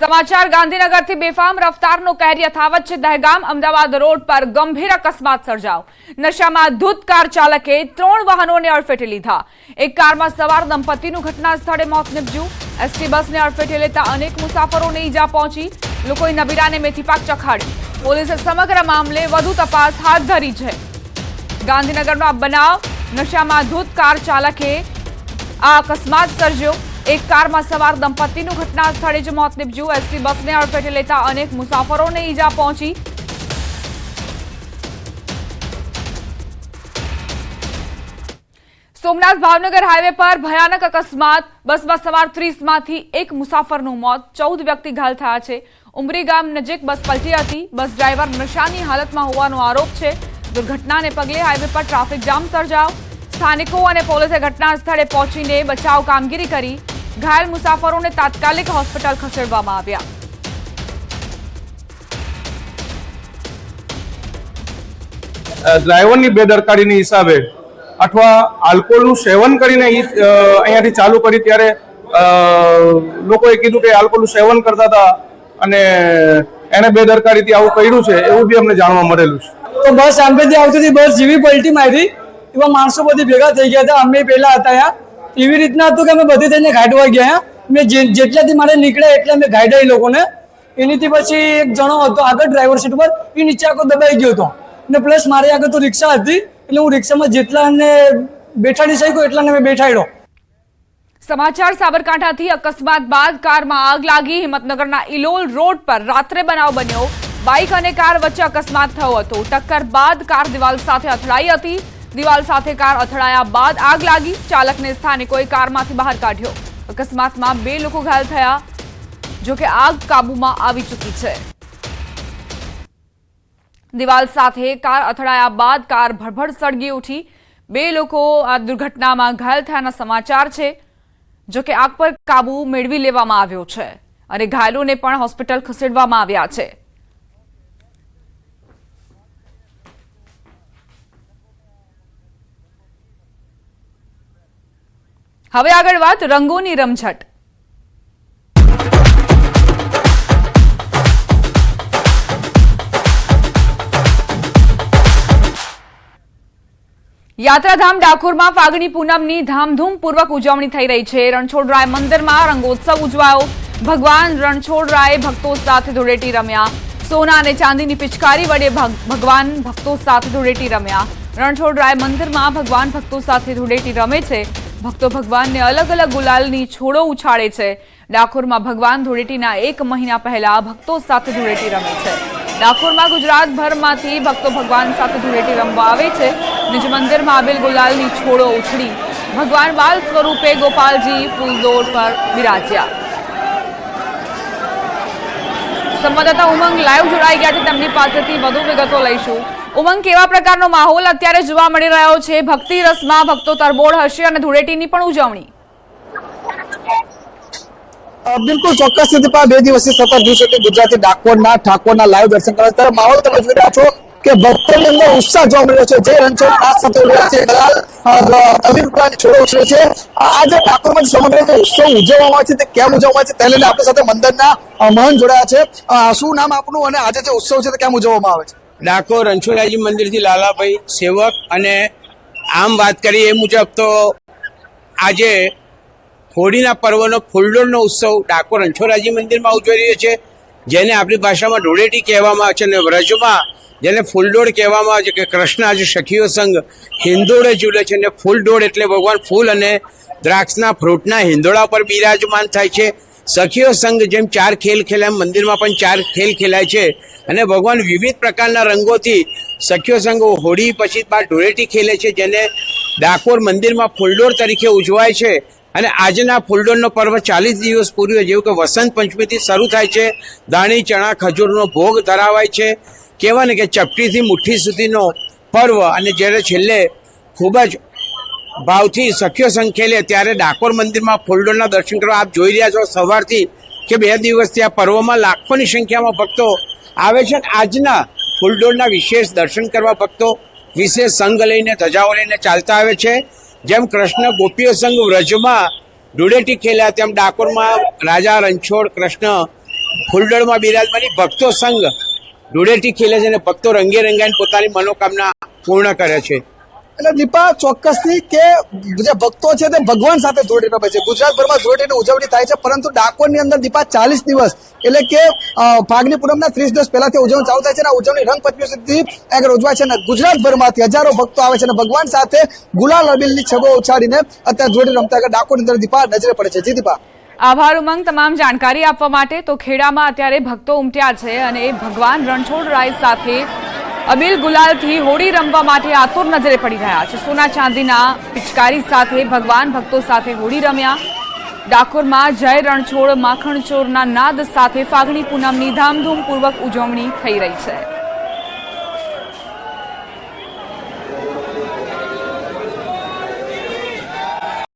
समाचार गांधीनगर बेफाम रफ्तारનો કહેર યથાવત છે। દહેગામ અમદાવાદ રોડ પર ગંભીર અકસ્માત સર્જાયો। નશામાં ધૂત કાર ચાલકે 3 વાહનોને અડફેટે લીધા। એક કારમાં સવાર દંપતીનું ઘટના સ્થળે મોત નીપજ્યું। એસટી બસને અડફેટે લેતા અનેક મુસાફરોને ઈજા પહોંચી। લોકોએ નબીરાને મેથીપાક ચખાડ્યો। પોલીસે સમગ્ર મામલે વધુ તપાસ હાથ ધરી છે। ગાંધીનગરનો આ બનાવ નશામાં ધૂત કાર ચાલકે આ અકસ્માત સર્જ્યો। एक कार में सवार दंपति घटना स्थले ज मौत निपज्यु। एसटी बस ने अड़फेटे लेता अनेक मुसाफरों ने ईजा पहुंची। सोमनाथ भावनगर हाईवे पर भयानक अकस्मात। बस में सवार 30 मांथी एक मुसाफरનું मौत, 14 व्यक्ति घायल થયા છે। ઉમરી ગામ નજીક બસ પલટી હતી। બસ ડ્રાઈવર નશાની હાલતમાં હોવાનો આરોપ છે। દુર્ઘટનાને પગલે હાઈવે પર ટ્રાફિક જામ સર્જાયો। સ્થાનિકો અને પોલીસે ઘટના સ્થળે પહોંચીને બચાવ કામગીરી કરી। घायल मुसाफरों ने तात्कालिक होस्पिटल खसेड़वामां आव्या। ड्राइवरनी बेदरकारीनी हिसाबे अथवा आल्कोहोलनुं सेवन करीने अहींयाथी चालू करी त्यारे लोकोए कीधुं के आल्कोहोलनुं सेवन करता हता अने एने बेदरकारीथी आवुं कर्युं छे एवुं बी अमने जाणवा मळेलुं छे। तो बस सामेथी आवती हती, बस जेवी पलटी मारी एवा माणसो बधी भेगा थई गया हता। अमे पहेला हता त्यां एवी रीतना हतुं के अमे बधी थईने घाटवा गया। मैं जेटलाथी मारे निकळे એટલે અમે ગાઈડા એ લોકોને। એનીથી પછી એક જણો હતો આગળ ડ્રાઈવર સીટ પર, એ નીચે આખો દબાઈ ગયો હતો અને પ્લસ મારી આગળ તો રિક્ષા હતી એટલે હું રિક્ષામાં જેટલાને બેઠાડી શક્યો એટલાને મેં બેઠાડ્યો। समाचार साबरकांठाथी अकस्मात बाद कार में आग लागी। हिम्मतनगरना इलोल रोड पर रात्रे बनाव बन्यो। बाइक अने कार वच्चे अकस्मात थयो हतो। टक्कर बाद कार दीवाल साथे અથડાઈ હતી। दीवाल साथे कार અથડાયા बाद आग लागी। चालकने स्थानिकोए कारमांथी बहार काढ्यो। अकस्मातमां 2 लोको घायल थया, जो के आग काबूमां आवी चूकी छे। दीवाल साथे कार અથડાયા बाद कार भड़भड़ सळगी उठी। 2 लोको आ दुर्घटनामां घायल थयाना समाचार छे, जो के आग पर काबू मेळवी लेवामां આવ્યો છે અને ઘાયલોને પણ હોસ્પિટલ ખસેડવામાં આવ્યા છે। હવે આગળ વાત રંગોની રમઝટ। यात्राधाम डाकोरमा फागणी पूनमनी धामधूमपूर्वक उजवणी थई रही है। रणछोड़राय मंदिर में रंगोत्सव उजवायो। भगवान रणछोड़राय भक्तों साथे धूळेटी रम्या। सोना अने चांदीनी पिचकारी वडे भगवान भक्तों साथे धूळेटी रम्या। रणछोड़राय मंदिर में भगवान भक्तों साथे धूळेटी रमे छे। भक्तो भगवान ने अलग अलग गुलालनी छोड़ो उछाड़े छे। डाकोर में भगवान धूळेटीना 1 महीना पहला भक्तों साथे धूळेटी रमे छे। डाकोर में गुजरातभर मांथी भक्तो भगवान साथे धूळेटी रमवा आवे छे। निज मंदिर में आवेल गुलालनी छोड़ो उछड़ी भगवान बाल स्वरूपे गोपालजी फूलदोर पर बिराज्या। संवाददाता उमंग लाइव जोड़ाई गया है, તેમની પાસેથી વધુ વિગતો લઈશું। ઉમંગ, કેવા પ્રકારનો માહોલ અત્યારે જોવા મળી રહ્યો છે? ભક્તિ રસમાં ભક્તો તરબોળ હશે અને ધૂળેટીની પણ ઉજવણી। बिल्कुल ચોક્કસ રીતે 2 દિવસથી સતત દિવસોથી ગુજરાતી ડાકોરના ઠાકોરના લાઈવ દર્શન કરવા ત્યારે માહોલ તમે જોઈ રહ્યા છો કે ભક્તોની અંદર ઉત્સાહ જોવા મળ્યો છે। જે રણછોડ નાચ સાથે રહ્યા છે, દલાલ અભિપ્રાય છોડો ઉછળે છે। આ જે ડાકોરમાં સમગ્ર ઉત્સવ ઉજવવામાં આવે છે તે કેમ ઉજવવામાં આવે છે તેને લઈને આપણી સાથે મંદિરના મહંત જોડાયા છે। શું નામ આપનું અને આજે જે ઉત્સવ છે તે કેમ ઉજવવામાં આવે છે? ડાકોર રણછોડરાયજી મંદિરથી લાલાભાઈ સેવક। અને આમ વાત કરીએ એ મુજબ તો આજે હોળીના પર્વનો ફૂલડોળનો ઉત્સવ ડાકોર રણછોડરાયજી મંદિરમાં ઉજવાઈ રહ્યો છે, જેને આપણી ભાષામાં ધૂળેટી કહેવામાં આવે છે અને વ્રજમાં જેને ફૂલડોળ કહેવામાં આવે છે કે કૃષ્ણ આજે સખીઓ સંગ હિંદોળે ઝૂલે છે। અને ફૂલડોળ એટલે ભગવાન ફૂલ અને દ્રાક્ષના ફ્રૂટના હિંદોળા પર બિરાજમાન થાય છે। સખીઓ સંગ જેમ 4 ખેલ ખેલાય મંદિરમાં પણ 4 ખેલ ખેલાય છે અને ભગવાન વિવિધ પ્રકારના રંગોથી સખીઓ સંગ હોળી પછી બાદ ધૂળેટી ખેલે છે, જેને ડાકોર મંદિરમાં ફૂલડોળ તરીકે ઉજવાય છે। અને આજના ફૂલડોળનો પર્વ 40 દિવસ પૂર્વે જેવું કે વસંત પંચમીથી શરૂ થાય છે। દાણી ચણા ખજૂરનો ભોગ ધરાવાય છે। કહેવાય ને કે ચપટીથી મુઠ્ઠી સુધીનો પર્વ અને જ્યારે છેલ્લે ખૂબ જ ભાવથી સખીઓ સંગ ખેલે ત્યારે ડાકોર મંદિરમાં ફૂલડોળના દર્શન કરવા આપ જોઈ રહ્યા છો સવારથી કે 2 દિવસથી આ પર્વમાં લાખોની સંખ્યામાં ભક્તો આવે છે। આજના ફૂલડોળના વિશેષ દર્શન કરવા ભક્તો વિશેષ સંઘ લઈને ધજાઓ લઈને ચાલતા આવે છે। જેમ કૃષ્ણ ગોપીઓ સંગ વ્રજમાં ધૂળેટી ખેલ્યા તેમ ડાકોરમાં રાજા રણછોડ કૃષ્ણ ફૂલદળમાં બિરાજમાની ભક્તો સંઘ ધૂળેટી ખેલે છે અને ભક્તો રંગે રંગાઈને પોતાની મનોકામના પૂર્ણ કરે છે. એટલે દીપા ચોક્કસથી કે જે ભક્તો છે તે ભગવાન સાથે ધૂળેટી રમે છે. ગુજરાતભરમાં ધૂળેટીની ઉજવણી થાય છે, પરંતુ ડાકોરની અંદર દીપા 40 દિવસ એટલે કે ફાગણી પૂનમના 30 દિવસ પહેલાથી ઉજવણી ચાલુ થાય છે અને આ ઉજવણી રંગપંચમી સુધી આગળ ઉજવાય છે અને ગુજરાતભરમાંથી હજારો ભક્તો આવે છે અને ભગવાન સાથે ગુલાલ અબીલની છબો ઉછાળીને અત્યારે ધૂળેટી રમતા ડાકોરની અંદર દીપા નજરે પડે છે. જી દીપા. આભાર ઉમંગ, તમામ જાણકારી આપવા માટે. તો ખેડામાં અત્યારે ભક્તો ઉમટ્યા છે અને ભગવાન રણછોડરાય સાથે અબીલ ગુલાલથી હોળી રમવા માટે આતુર નજરે પડી રહ્યા છે. સોના ચાંદીના પિચકારી સાથે ભગવાન ભક્તો સાથે હોળી રમ્યા. ડાકોરમાં જય રણછોડ માખણ ચોરના નાદ સાથે ફાગણી પૂનમની ધામધૂમપૂર્વક ઉજવણી થઈ રહી છે.